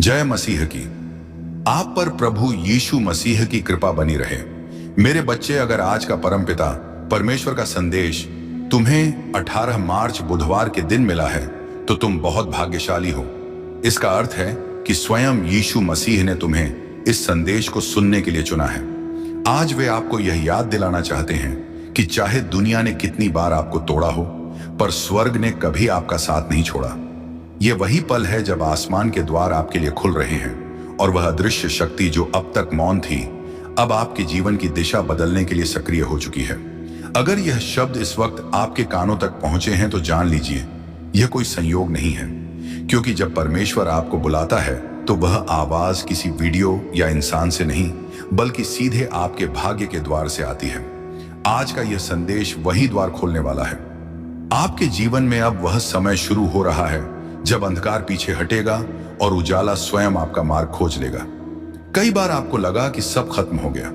जय मसीह की। आप पर प्रभु यीशु मसीह की कृपा बनी रहे। मेरे बच्चे, अगर आज का परमपिता परमेश्वर का संदेश तुम्हें 18 मार्च बुधवार के दिन मिला है तो तुम बहुत भाग्यशाली हो। इसका अर्थ है कि स्वयं यीशु मसीह ने तुम्हें इस संदेश को सुनने के लिए चुना है। आज वे आपको यह याद दिलाना चाहते हैं कि चाहे दुनिया ने कितनी बार आपको तोड़ा हो, पर स्वर्ग ने कभी आपका साथ नहीं छोड़ा। ये वही पल है जब आसमान के द्वार आपके लिए खुल रहे हैं और वह अदृश्य शक्ति जो अब तक मौन थी, अब आपके जीवन की दिशा बदलने के लिए सक्रिय हो चुकी है। अगर यह शब्द इस वक्त आपके कानों तक पहुंचे हैं तो जान लीजिए यह कोई संयोग नहीं है, क्योंकि जब परमेश्वर आपको बुलाता है तो वह आवाज किसी वीडियो या इंसान से नहीं, बल्कि सीधे आपके भाग्य के द्वार से आती है। आज का यह संदेश वही द्वार खोलने वाला है। आपके जीवन में अब वह समय शुरू हो रहा है जब अंधकार पीछे हटेगा और उजाला स्वयं आपका मार्ग खोज लेगा। कई बार आपको लगा कि सब खत्म हो गया,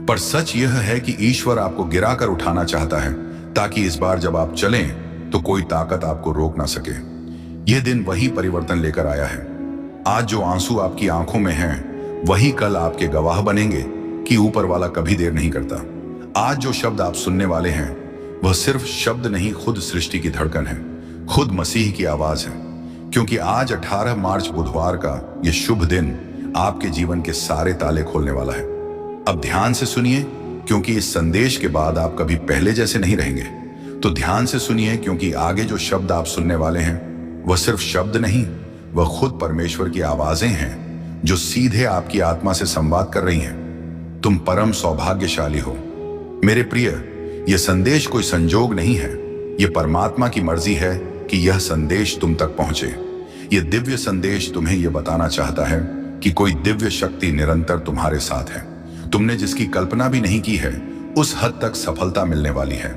पर सच यह है कि ईश्वर आपको गिराकर उठाना चाहता है, ताकि इस बार जब आप चलें तो कोई ताकत आपको रोक ना सके। यह दिन वही परिवर्तन लेकर आया है। आज जो आंसू आपकी आंखों में हैं, वही कल आपके गवाह बनेंगे कि ऊपर वाला कभी देर नहीं करता। आज जो शब्द आप सुनने वाले हैं, वह सिर्फ शब्द नहीं, खुद सृष्टि की धड़कन है, खुद मसीह की आवाज है। क्योंकि आज 18 मार्च बुधवार का यह शुभ दिन आपके जीवन के सारे ताले खोलने वाला है। अब ध्यान से सुनिए, क्योंकि इस संदेश के बाद आप कभी पहले जैसे नहीं रहेंगे। तो ध्यान से सुनिए, क्योंकि आगे जो शब्द आप सुनने वाले हैं वह सिर्फ शब्द नहीं, वह खुद परमेश्वर की आवाजें हैं जो सीधे आपकी आत्मा से संवाद कर रही हैं। तुम परम सौभाग्यशाली हो मेरे प्रिय। यह संदेश कोई संजोग नहीं है, यह परमात्मा की मर्जी है कि यह संदेश तुम तक पहुंचे। यह दिव्य संदेश तुम्हें यह बताना चाहता है कि कोई दिव्य शक्ति निरंतर तुम्हारे साथ है। तुमने जिसकी कल्पना भी नहीं की है, उस हद तक सफलता मिलने वाली है।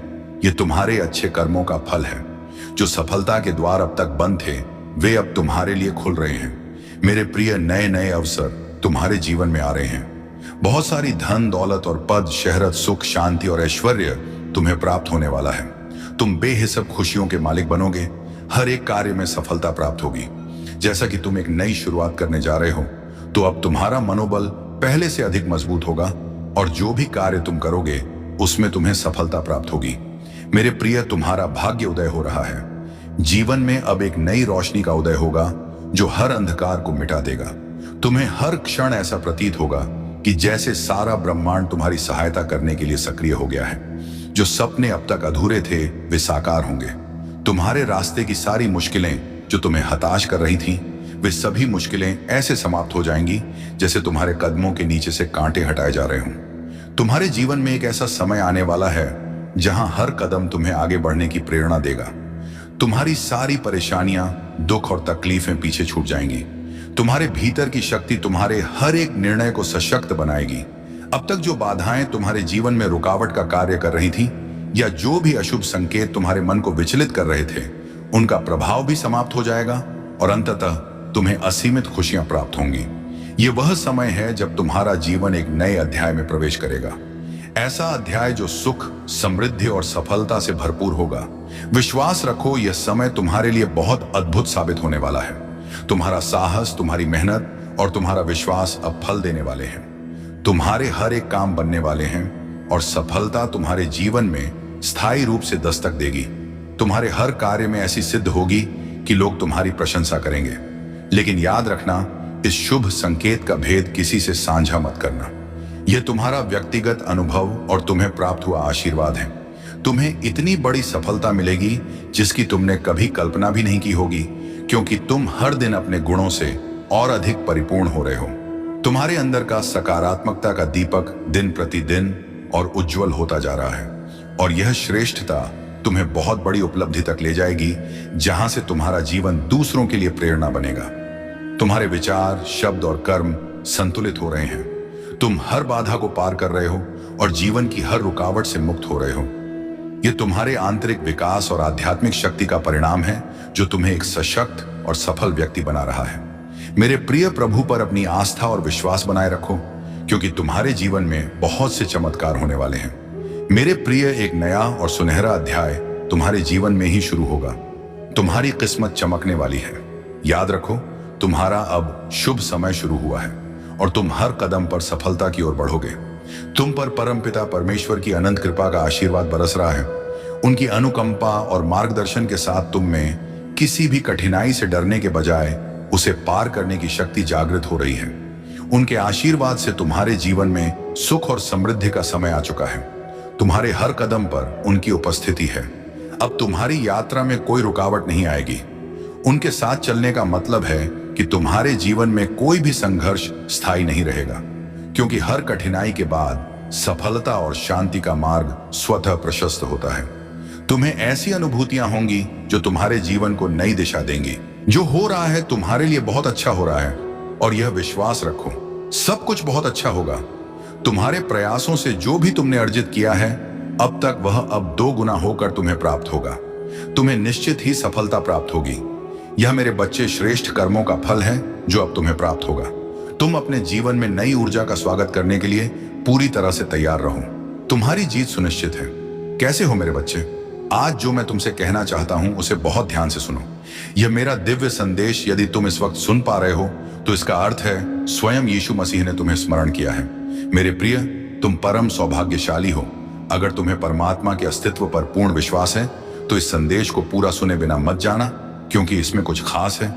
यह तुम्हारे अच्छे कर्मों का फल है। जो सफलता के द्वार अब तक बंद थे, वे अब तुम्हारे लिए खुल रहे हैं। मेरे प्रिय, नए नए अवसर तुम्हारे जीवन में आ रहे हैं। बहुत सारी धन दौलत और पद, शहरत, सुख, शांति और ऐश्वर्य तुम्हें प्राप्त होने वाला है। तुम बेहिसाब खुशियों के मालिक बनोगे। हर एक कार्य में सफलता प्राप्त होगी। जैसा कि तुम एक नई शुरुआत करने जा रहे हो, तो अब तुम्हारा मनोबल पहले से अधिक मजबूत होगा और जो भी कार्य तुम करोगे उसमें तुम्हें सफलता प्राप्त होगी। मेरे प्रिय, तुम्हारा भाग्य उदय हो रहा है। जीवन में अब एक नई रोशनी का उदय होगा जो हर अंधकार को मिटा देगा। तुम्हें हर क्षण ऐसा प्रतीत होगा कि जैसे सारा ब्रह्मांड तुम्हारी सहायता करने के लिए सक्रिय हो गया है। जो सपने अब तक अधूरे थे, वे साकार होंगे। तुम्हारे रास्ते की सारी मुश्किलें जो तुम्हें हताश कर रही थीं, वे सभी मुश्किलें ऐसे समाप्त हो जाएंगी जैसे तुम्हारे कदमों के नीचे से कांटे हटाए जा रहे हों। तुम्हारे जीवन में एक ऐसा समय आने वाला है जहां हर कदम तुम्हें आगे बढ़ने की प्रेरणा देगा। तुम्हारी सारी परेशानियां, दुख और तकलीफें पीछे छूट जाएंगी। तुम्हारे भीतर की शक्ति तुम्हारे हर एक निर्णय को सशक्त बनाएगी। अब तक जो बाधाएं तुम्हारे जीवन में रुकावट का कार्य कर रही थी, या जो भी अशुभ संकेत तुम्हारे मन को विचलित कर रहे थे, उनका प्रभाव भी समाप्त हो जाएगा और अंततः तुम्हें असीमित खुशियां प्राप्त होंगी। ये वह समय है जब तुम्हारा जीवन एक नए अध्याय में प्रवेश करेगा। ऐसा अध्याय जो सुख, समृद्धि और सफलता से भरपूर होगा। विश्वास रखो, यह समय तुम्हारे लिए बहुत अद्भुत साबित होने वाला है। तुम्हारा साहस, तुम्हारी मेहनत और तुम्हारा विश्वास अब फल देने वाले हैं। तुम्हारे हर एक काम बनने वाले हैं और सफलता तुम्हारे जीवन में स्थायी रूप से दस्तक देगी। तुम्हारे हर कार्य में ऐसी सिद्ध होगी कि लोग तुम्हारी प्रशंसा करेंगे। लेकिन याद रखना, इस शुभ संकेत का भेद किसी से साझा मत करना। यह तुम्हारा व्यक्तिगत अनुभव और तुम्हें प्राप्त हुआ आशीर्वाद है। तुम्हें इतनी बड़ी सफलता मिलेगी जिसकी तुमने कभी कल्पना भी नहीं की होगी, क्योंकि तुम हर दिन अपने गुणों से और अधिक परिपूर्ण हो रहे हो। तुम्हारे अंदर का सकारात्मकता का दीपक दिन प्रतिदिन और उज्जवल होता जा रहा है, और यह श्रेष्ठता तुम्हें बहुत बड़ी उपलब्धि तक ले जाएगी, जहां से तुम्हारा जीवन दूसरों के लिए प्रेरणा बनेगा। तुम्हारे विचार, शब्द और कर्म संतुलित हो रहे हैं। तुम हर बाधा को पार कर रहे हो और जीवन की हर रुकावट से मुक्त हो रहे हो। यह तुम्हारे आंतरिक विकास और आध्यात्मिक शक्ति का परिणाम है जो तुम्हें एक सशक्त और सफल व्यक्ति बना रहा है। मेरे प्रिय, प्रभु पर अपनी आस्था और विश्वास बनाए रखो, क्योंकि तुम्हारे जीवन में बहुत से चमत्कार होने वाले हैं। मेरे प्रिय, एक नया और सुनहरा अध्याय तुम्हारे जीवन में ही शुरू होगा। तुम्हारी किस्मत चमकने वाली है। याद रखो, तुम्हारा अब शुभ समय शुरू हुआ है और तुम हर कदम पर सफलता की ओर बढ़ोगे। तुम पर परमपिता परमेश्वर की अनंत कृपा का आशीर्वाद बरस रहा है। उनकी अनुकंपा और मार्गदर्शन के साथ तुम में किसी भी कठिनाई से डरने के बजाय उसे पार करने की शक्ति जागृत हो रही है। उनके आशीर्वाद से तुम्हारे जीवन में सुख और समृद्धि का समय आ चुका है। तुम्हारे हर कदम पर उनकी उपस्थिति है। अब तुम्हारी यात्रा में कोई रुकावट नहीं आएगी। उनके साथ चलने का मतलब है कि तुम्हारे जीवन में कोई भी संघर्ष स्थायी नहीं रहेगा, क्योंकि हर कठिनाई के बाद सफलता और शांति का मार्ग स्वतः प्रशस्त होता है। तुम्हें ऐसी अनुभूतियां होंगी जो तुम्हारे जीवन को नई दिशा देंगी। जो हो रहा है तुम्हारे लिए बहुत अच्छा हो रहा है और यह विश्वास रखो, सब कुछ बहुत अच्छा होगा। तुम्हारे प्रयासों से जो भी तुमने अर्जित किया है अब तक, वह अब 2 गुना होकर तुम्हें प्राप्त होगा। तुम्हें निश्चित ही सफलता प्राप्त होगी। यह मेरे बच्चे श्रेष्ठ कर्मों का फल है जो अब तुम्हें प्राप्त होगा। तुम अपने जीवन में नई ऊर्जा का स्वागत करने के लिए पूरी तरह से तैयार रहो। तुम्हारी जीत सुनिश्चित है। कैसे हो मेरे बच्चे? आज जो मैं तुमसे कहना चाहता हूं उसे बहुत ध्यान से सुनो। यह मेरा दिव्य संदेश यदि तुम इस वक्त सुन पा रहे हो तो इसका अर्थ है स्वयं यीशु मसीह ने तुम्हें स्मरण किया है। मेरे प्रिय, तुम परम सौभाग्यशाली हो। अगर तुम्हें परमात्मा के अस्तित्व पर पूर्ण विश्वास है तो इस संदेश को पूरा सुने बिना मत जाना, क्योंकि इसमें कुछ खास है।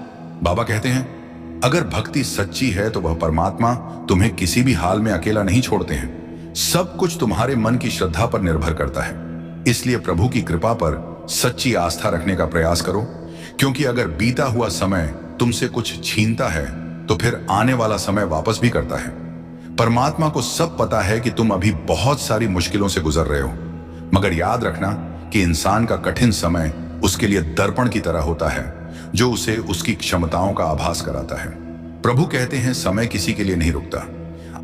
बाबा कहते हैं, अगर भक्ति सच्ची है तो वह परमात्मा तुम्हें किसी भी हाल में अकेला नहीं छोड़ते हैं। सब कुछ तुम्हारे मन की श्रद्धा पर निर्भर करता है। इसलिए प्रभु की कृपा पर सच्ची आस्था रखने का प्रयास करो, क्योंकि अगर बीता हुआ समय तुमसे कुछ छीनता है तो फिर आने वाला समय वापस भी करता है। परमात्मा को सब पता है कि तुम अभी बहुत सारी मुश्किलों से गुजर रहे हो, मगर याद रखना कि इंसान का कठिन समय उसके लिए दर्पण की तरह होता है जो उसे उसकी क्षमताओं का आभास कराता है। प्रभु कहते हैं, समय किसी के लिए नहीं रुकता।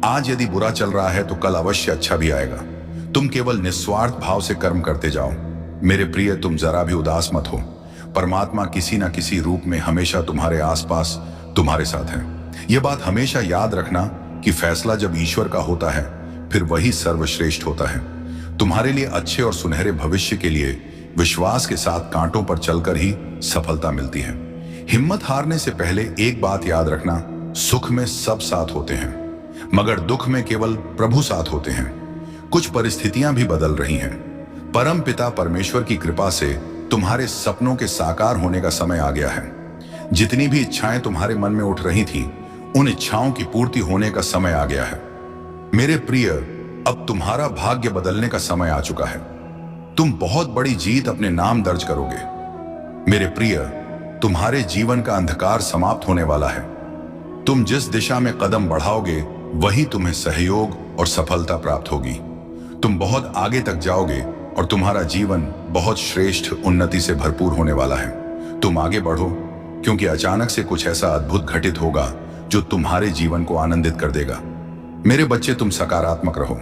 आज यदि बुरा चल रहा है तो कल अवश्य अच्छा भी आएगा। तुम केवल निस्वार्थ भाव से कर्म करते जाओ। मेरे प्रिय, तुम जरा भी उदास मत हो। परमात्मा किसी न किसी रूप में हमेशा तुम्हारे आसपास तुम्हारे साथ है। यह बात हमेशा याद रखना कि फैसला जब ईश्वर का होता है फिर वही सर्वश्रेष्ठ होता है। तुम्हारे लिए अच्छे और सुनहरे भविष्य के लिए विश्वास के साथ कांटों पर चलकर ही सफलता मिलती है। हिम्मत हारने से पहले एक बात याद रखना, सुख में सब साथ होते हैं मगर दुख में केवल प्रभु साथ होते हैं। कुछ परिस्थितियां भी बदल रही हैं। परम पिता परमेश्वर की कृपा से तुम्हारे सपनों के साकार होने का समय आ गया है। जितनी भी इच्छाएं तुम्हारे मन में उठ रही थी, उन इच्छाओं की पूर्ति होने का समय आ गया है। मेरे प्रिय, अब तुम्हारा भाग्य बदलने का समय आ चुका है। तुम बहुत बड़ी जीत अपने नाम दर्ज करोगे। मेरे प्रिय, तुम्हारे जीवन का अंधकार समाप्त होने वाला है। तुम जिस दिशा में कदम बढ़ाओगे वही तुम्हें सहयोग और सफलता प्राप्त होगी। तुम बहुत आगे तक जाओगे और तुम्हारा जीवन बहुत श्रेष्ठ उन्नति से भरपूर होने वाला है। तुम आगे बढ़ो, क्योंकि अचानक से कुछ ऐसा अद्भुत घटित होगा जो तुम्हारे जीवन को आनंदित कर देगा। मेरे बच्चे, तुम सकारात्मक रहो।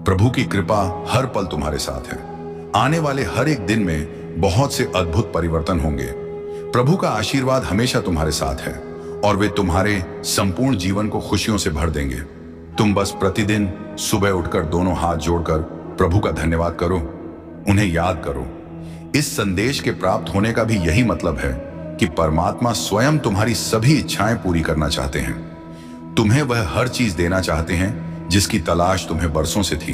प्रभु की कृपा हर पल तुम्हारे साथ है। आने वाले हर एक दिन में बहुत से अद्भुत परिवर्तन होंगे। प्रभु का आशीर्वाद हमेशा तुम्हारे साथ है और वे तुम्हारे संपूर्ण जीवन को खुशियों से भर देंगे। तुम बस प्रतिदिन सुबह उठकर दोनों हाथ जोड़कर प्रभु का धन्यवाद करो, उन्हें याद करो। इस संदेश के प्राप्त होने का भी यही मतलब है कि परमात्मा स्वयं तुम्हारी सभी इच्छाएं पूरी करना चाहते हैं। तुम्हें वह हर चीज देना चाहते हैं जिसकी तलाश तुम्हें बरसों से थी।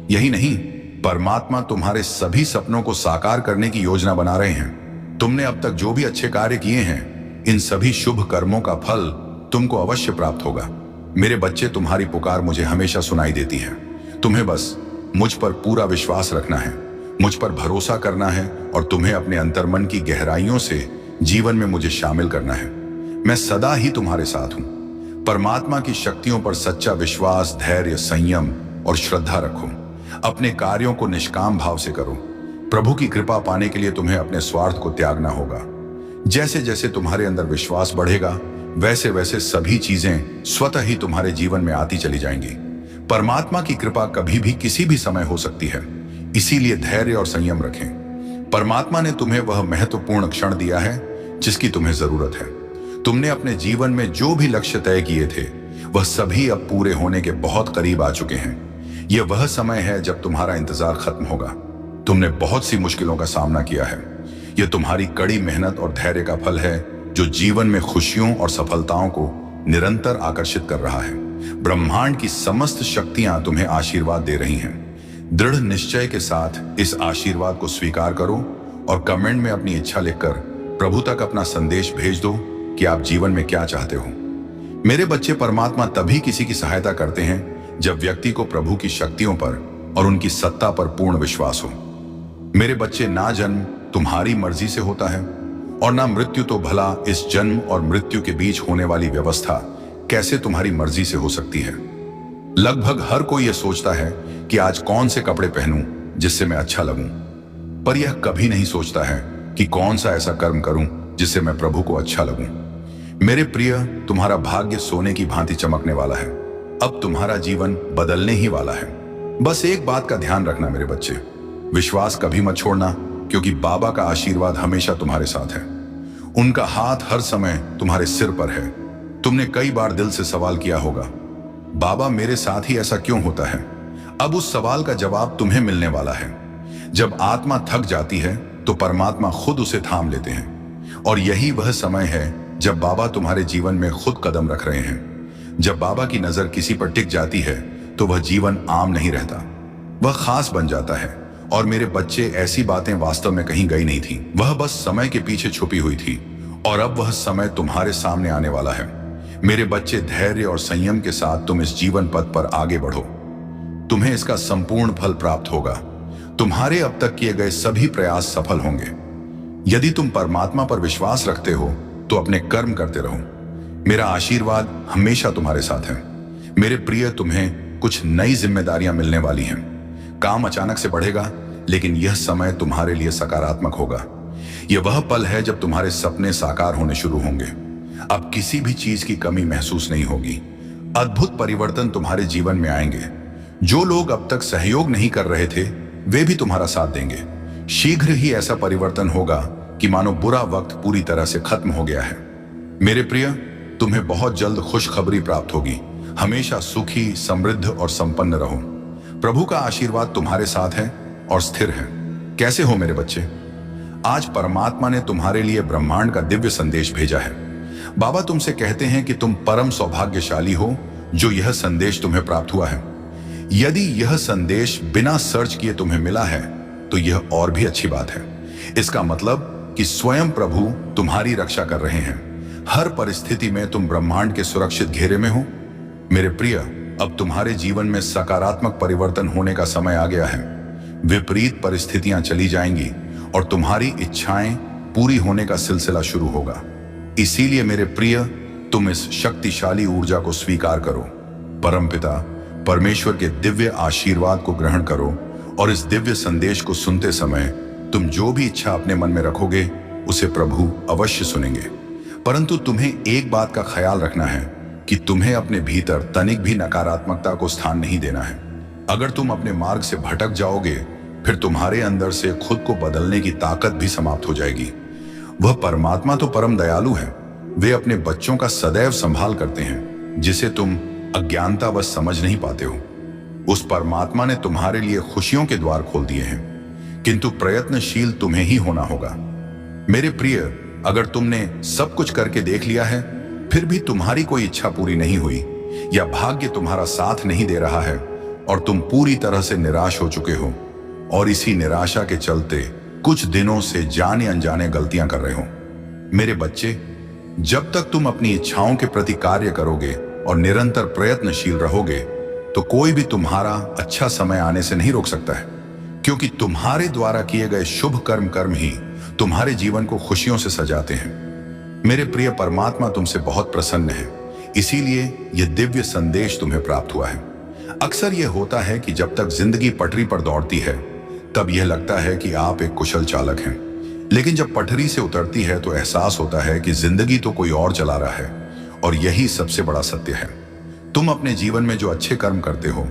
यही नहीं, परमात्मा तुम्हारे सभी सपनों को साकार करने की योजना बना रहे हैं। तुमने अब तक जो भी अच्छे कार्य किए हैं, इन सभी शुभ कर्मों का फल तुमको अवश्य प्राप्त होगा। मेरे बच्चे, तुम्हारी पुकार मुझे हमेशा सुनाई देती है। तुम्हें बस मुझ पर पूरा विश्वास रखना है, मुझ पर भरोसा करना है और तुम्हें अपने अंतर्मन की गहराइयों से जीवन में मुझे शामिल करना है। मैं सदा ही तुम्हारे साथ हूं। परमात्मा की शक्तियों पर सच्चा विश्वास, धैर्य, संयम और श्रद्धा रखो। अपने कार्यों को निष्काम भाव से करो। प्रभु की कृपा पाने के लिए तुम्हें अपने स्वार्थ को त्यागना होगा। जैसे जैसे तुम्हारे अंदर विश्वास बढ़ेगा, वैसे वैसे सभी चीजें स्वतः ही तुम्हारे जीवन में आती चली जाएंगी। परमात्मा की कृपा कभी भी किसी भी समय हो सकती है, इसीलिए धैर्य और संयम रखें। परमात्मा ने तुम्हें वह महत्वपूर्ण क्षण दिया है जिसकी तुम्हें जरूरत है। तुमने अपने जीवन में जो भी लक्ष्य तय किए थे, वह सभी अब पूरे होने के बहुत करीब आ चुके हैं। यह वह समय है जब तुम्हारा इंतजार खत्म होगा। तुमने बहुत सी मुश्किलों का सामना किया है। यह तुम्हारी कड़ी मेहनत और धैर्य का फल है जो जीवन में खुशियों और सफलताओं को निरंतर आकर्षित कर रहा है। ब्रह्मांड की समस्त शक्तियां तुम्हें आशीर्वाद दे रही हैं। दृढ़ निश्चय के साथ इस आशीर्वाद को स्वीकार करो और कमेंट में अपनी इच्छा लिखकर प्रभु तक अपना संदेश भेज दो कि आप जीवन में क्या चाहते हो। मेरे बच्चे, परमात्मा तभी किसी की सहायता करते हैं जब व्यक्ति को प्रभु की शक्तियों पर और उनकी सत्ता पर पूर्ण विश्वास हो। मेरे बच्चे, ना जन्म तुम्हारी मर्जी से होता है और ना मृत्यु, तो भला इस जन्म और मृत्यु के बीच होने वाली व्यवस्था कैसे तुम्हारी मर्जी से हो सकती है। लगभग हर कोई यह सोचता है कि आज कौन से कपड़े पहनूं जिससे मैं अच्छा लगूं, पर यह कभी नहीं सोचता है कि कौन सा ऐसा कर्म करूं जिससे मैं प्रभु को अच्छा लगूं। मेरे प्रिय, तुम्हारा भाग्य सोने की भांति चमकने वाला है। अब तुम्हारा जीवन बदलने ही वाला है। बस एक बात का ध्यान रखना मेरे बच्चे, विश्वास कभी मत छोड़ना, क्योंकि बाबा का आशीर्वाद हमेशा तुम्हारे साथ है। उनका हाथ हर समय तुम्हारे सिर पर है। तुमने कई बार दिल से सवाल किया होगा, बाबा मेरे साथ ही ऐसा क्यों होता है? अब उस सवाल का जवाब तुम्हें मिलने वाला है। जब आत्मा थक जाती है तो परमात्मा खुद उसे थाम लेते हैं, और यही वह समय है जब बाबा तुम्हारे जीवन में खुद कदम रख रहे हैं। जब बाबा की नजर किसी पर टिक जाती है तो वह जीवन आम नहीं रहता, वह खास बन जाता है। और मेरे बच्चे, ऐसी बातें वास्तव में कहीं गई नहीं थी, वह बस समय के पीछे छुपी हुई थी, और अब वह समय तुम्हारे सामने आने वाला है। मेरे बच्चे, धैर्य और संयम के साथ तुम इस जीवन पथ पर आगे बढ़ो। तुम्हें इसका संपूर्ण फल प्राप्त होगा। तुम्हारे अब तक किए गए सभी प्रयास सफल होंगे। यदि तुम परमात्मा पर विश्वास रखते हो तो अपने कर्म करते रहो। मेरा आशीर्वाद हमेशा तुम्हारे साथ है। मेरे प्रिय, तुम्हें कुछ नई जिम्मेदारियां मिलने वाली हैं। काम अचानक से बढ़ेगा, लेकिन यह समय तुम्हारे लिए सकारात्मक होगा। यह वह पल है जब तुम्हारे सपने साकार होने शुरू होंगे। अब किसी भी चीज की कमी महसूस नहीं होगी। अद्भुत परिवर्तन तुम्हारे जीवन में आएंगे। जो लोग अब तक सहयोग नहीं कर रहे थे, वे भी तुम्हारा साथ देंगे। शीघ्र ही ऐसा परिवर्तन होगा कि मानो बुरा वक्त पूरी तरह से खत्म हो गया है। मेरे प्रिय, तुम्हें बहुत जल्द खुशखबरी प्राप्त होगी। हमेशा सुखी, समृद्ध और संपन्न रहो। प्रभु का आशीर्वाद तुम्हारे साथ है और स्थिर है। कैसे हो मेरे बच्चे? आज परमात्मा ने तुम्हारे लिए ब्रह्मांड का दिव्य संदेश भेजा है। बाबा तुमसे कहते हैं कि तुम परम सौभाग्यशाली हो जो यह संदेश तुम्हें प्राप्त हुआ है। यदि यह संदेश बिना सर्च किए तुम्हें मिला है तो यह और भी अच्छी बात है। इसका मतलब कि स्वयं प्रभु तुम्हारी रक्षा कर रहे हैं। हर परिस्थिति में तुम ब्रह्मांड के सुरक्षित घेरे में हो। मेरे प्रिय, अब तुम्हारे जीवन में सकारात्मक परिवर्तन होने का समय आ गया है। विपरीत परिस्थितियां चली जाएंगी और तुम्हारी इच्छाएं पूरी होने का सिलसिला शुरू होगा। इसीलिए मेरे प्रिय, तुम इस शक्तिशाली ऊर्जा को स्वीकार करो। परमपिता परमेश्वर के दिव्य आशीर्वाद को ग्रहण करो और इस दिव्य संदेश को सुनते समय तुम जो भी इच्छा अपने मन में रखोगे उसे प्रभु अवश्य सुनेंगे। परंतु तुम्हें एक बात का ख्याल रखना है कि तुम्हें अपने भीतर तनिक भी नकारात्मकता को स्थान नहीं देना है। अगर तुम अपने मार्ग से भटक जाओगे, फिर तुम्हारे अंदर से खुद को बदलने की ताकत भी समाप्त हो जाएगी। वह परमात्मा तो परम दयालु है। वे अपने बच्चों का सदैव संभाल करते हैं, जिसे तुम अज्ञानतावश समझ नहीं पाते हो। उस परमात्मा ने तुम्हारे लिए खुशियों के द्वार खोल दिए हैं, किंतु प्रयत्नशील तुम्हें ही होना होगा। मेरे प्रिय, अगर तुमने सब कुछ करके देख लिया है फिर भी तुम्हारी कोई इच्छा पूरी नहीं हुई, या भाग्य तुम्हारा साथ नहीं दे रहा है और तुम पूरी तरह से निराश हो चुके हो, और इसी निराशा के चलते कुछ दिनों से जाने अनजाने गलतियां कर रहे हो, मेरे बच्चे, जब तक तुम अपनी इच्छाओं के प्रति कार्य करोगे और निरंतर प्रयत्नशील रहोगे तो कोई भी तुम्हारा अच्छा समय आने से नहीं रोक सकता है, क्योंकि तुम्हारे द्वारा किए गए शुभ कर्म ही तुम्हारे जीवन को खुशियों से सजाते हैं। मेरे प्रिय, परमात्मा तुमसे बहुत प्रसन्न है, इसीलिए यह दिव्य संदेश तुम्हें प्राप्त हुआ है। अक्सर यह होता है कि जब तक जिंदगी पटरी पर दौड़ती है तब यह लगता है कि आप एक कुशल चालक हैं, लेकिन जब पटरी से उतरती है तो एहसास होता है कि जिंदगी तो कोई और चला रहा है, और यही सबसे बड़ा सत्य है। तुम अपने जीवन में जो अच्छे कर्म करते हो,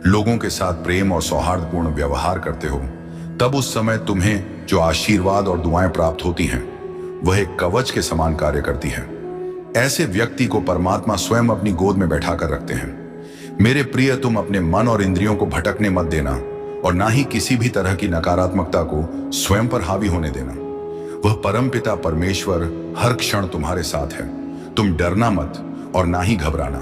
लोगों के साथ प्रेम और सौहार्दपूर्ण व्यवहार करते हो, तब उस समय तुम्हें जो आशीर्वाद और दुआएं प्राप्त होती हैं वह एक कवच के समान कार्य करती है। ऐसे व्यक्ति को परमात्मा स्वयं अपनी गोद में बैठा कर रखते हैं। मेरे प्रिय, तुम अपने मन और इंद्रियों को भटकने मत देना और ना ही किसी भी तरह की नकारात्मकता को स्वयं पर हावी होने देना। वह परमपिता परमेश्वर हर क्षण तुम्हारे साथ है। तुम डरना मत और ना ही घबराना।